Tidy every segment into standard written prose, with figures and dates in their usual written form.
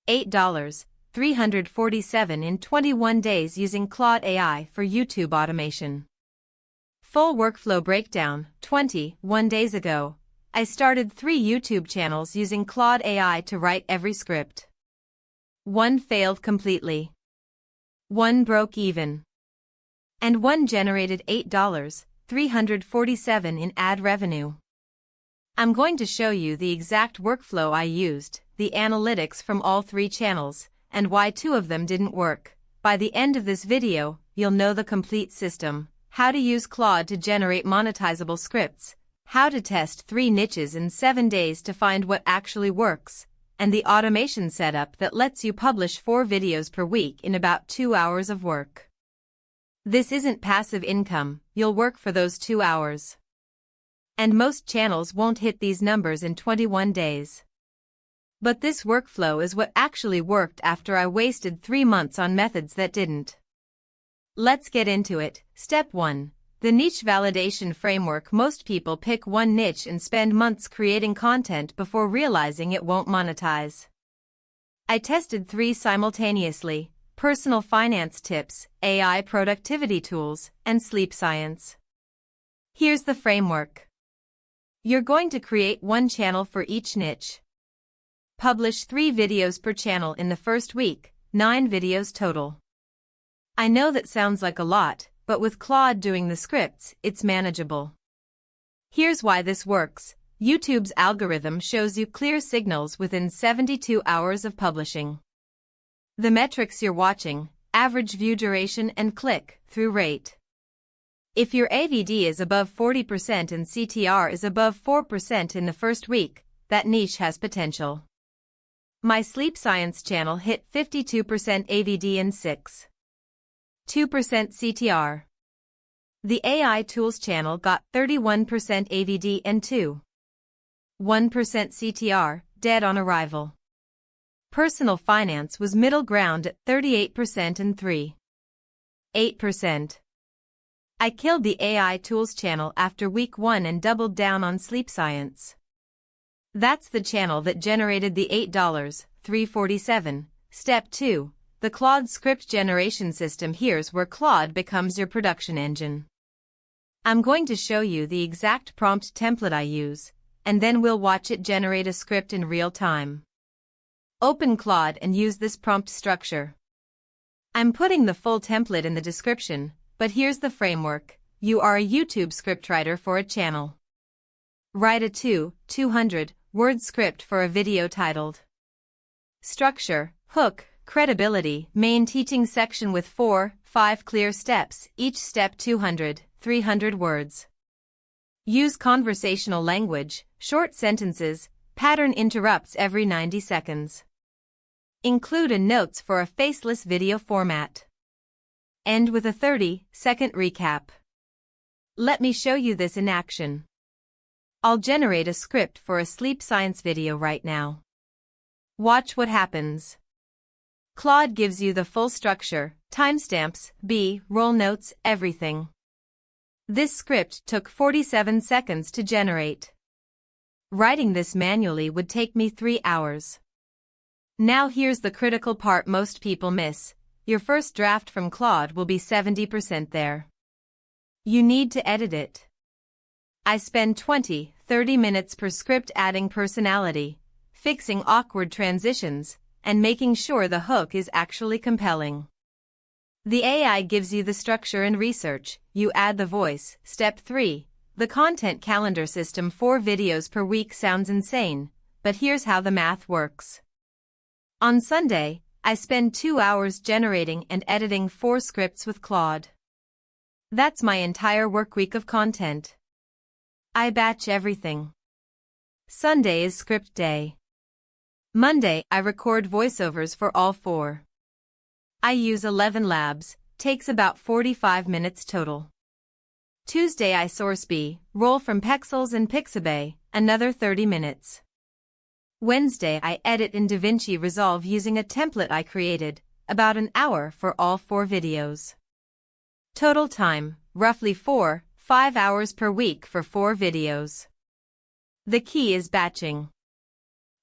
$8.347 in 21 days using Claude AI for YouTube automation. Full workflow breakdown. 21 days ago, I started 3 YouTube channels using Claude AI to write every script. 1 failed completely. 1 broke even. And 1 generated $8.347 in ad revenue. I'm going to show you the exact workflow I used, the analytics from all 3 channels, and why 2 of them didn't work. By the end of this video, you'll know the complete system, how to use Claude to generate monetizable scripts, how to test 3 niches in 7 days to find what actually works, and the automation setup that lets you publish 4 videos per week in about 2 hours of work. This isn't passive income, you'll work for those 2 hours. And most channels won't hit these numbers in 21 days. But this workflow is what actually worked after I wasted 3 months on methods that didn't. Let's get into it. Step 1. The niche validation framework. Most people pick one niche and spend months creating content before realizing it won't monetize. I tested 3 simultaneously: personal finance tips, AI productivity tools, and sleep science. Here's the framework. You're going to create 1 channel for each niche. Publish 3 videos per channel in the first week, 9 videos total. I know that sounds like a lot, but with Claude doing the scripts, it's manageable. Here's why this works. YouTube's algorithm shows you clear signals within 72 hours of publishing. The metrics you're watching: average view duration and click-through rate. If your AVD is above 40% and CTR is above 4% in the first week, that niche has potential. My sleep science channel hit 52% AVD and 6.2% CTR. The AI tools channel got 31% AVD and 2.1% CTR, dead on arrival. Personal finance was middle ground at 38% and 3.8%. I killed the AI tools channel after week 1 and doubled down on sleep science. That's the channel that generated the $8.347. Step 2. The Claude script generation system. Here's where Claude becomes your production engine. I'm going to show you the exact prompt template I use, and then we'll watch it generate a script in real time. Open Claude and use this prompt structure. I'm putting the full template in the description, but here's the framework. You are a YouTube scriptwriter for a channel. Write a 200-word script for a video titled Structure, Hook, Credibility, Main Teaching Section with 4-5 clear steps, each step 200-300 words. Use conversational language, short sentences, pattern interrupts every 90 seconds. Include a notes for a faceless video format. End with a 30-second recap. Let me show you this in action. I'll generate a script for a sleep science video right now. Watch what happens. Claude gives you the full structure, timestamps, B-roll notes, everything. This script took 47 seconds to generate. Writing this manually would take me 3 hours. Now here's the critical part most people miss. Your first draft from Claude will be 70% there. You need to edit it. I spend 20-30 minutes per script adding personality, fixing awkward transitions, and making sure the hook is actually compelling. The AI gives you the structure and research, you add the voice. Step 3. The content calendar system. 4 videos per week sounds insane, but here's how the math works. On Sunday, I spend 2 hours generating and editing 4 scripts with Claude. That's my entire workweek of content. I batch everything. Sunday is script day. Monday, I record voiceovers for all 4. I use 11 labs, takes about 45 minutes total. Tuesday I source B-roll from Pexels and Pixabay, another 30 minutes. Wednesday I edit in DaVinci Resolve using a template I created, about an hour for all 4 videos. Total time, roughly 4-5 hours per week for 4 videos. The key is batching.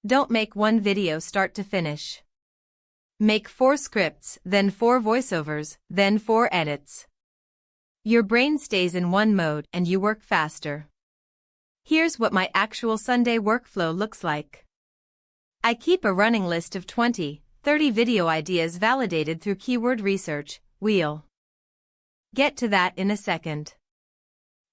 Don't make one video start to finish. Make 4 scripts, then 4 voiceovers, then 4 edits. Your brain stays in one mode and you work faster. Here's what my actual Sunday workflow looks like. I keep a running list of 20, 30 video ideas validated through keyword research, wheel. Get to that in a second.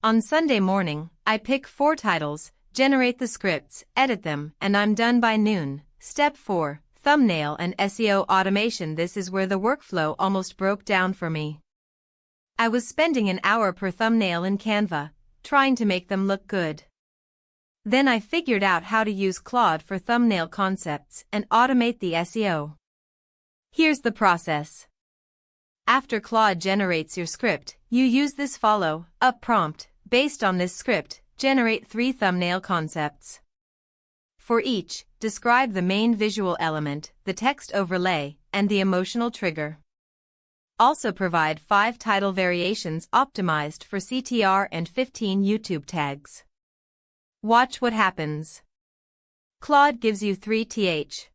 On Sunday morning, I pick 4 titles, generate the scripts, edit them, and I'm done by noon. Step 4, thumbnail and SEO automation. This is where the workflow almost broke down for me. I was spending an hour per thumbnail in Canva, trying to make them look good. Then I figured out how to use Claude for thumbnail concepts and automate the SEO. Here's the process. After Claude generates your script, you use this follow-up prompt. Based on this script, generate 3 thumbnail concepts. For each, describe the main visual element, the text overlay, and the emotional trigger. Also provide 5 title variations optimized for CTR and 15 YouTube tags. Watch what happens. Claude gives you 3th